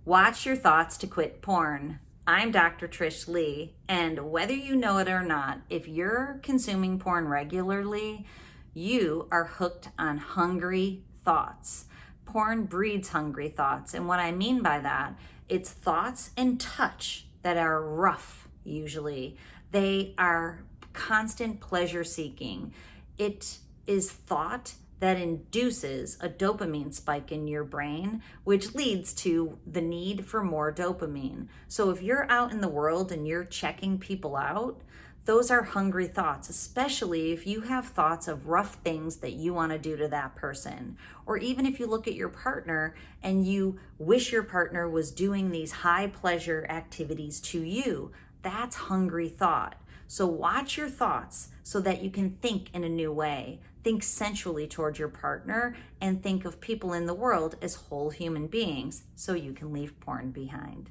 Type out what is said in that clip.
Watch your thoughts to quit porn. I'm Dr. Trish Leigh, and whether you know it or not, if you're consuming porn regularly, you are hooked on hungry thoughts. Porn breeds hungry thoughts, and what I mean by that, it's thoughts and touch that are rough, usually. They are constant pleasure seeking. It is thought that induces a dopamine spike in your brain, which leads to the need for more dopamine. So if you're out in the world and you're checking people out, those are hungry thoughts, especially if you have thoughts of rough things that you want to do to that person. Or even if you look at your partner and you wish your partner was doing these high pleasure activities to you, that's hungry thought. So watch your thoughts so that you can think in a new way. Think sensually toward your partner and think of people in the world as whole human beings so you can leave porn behind.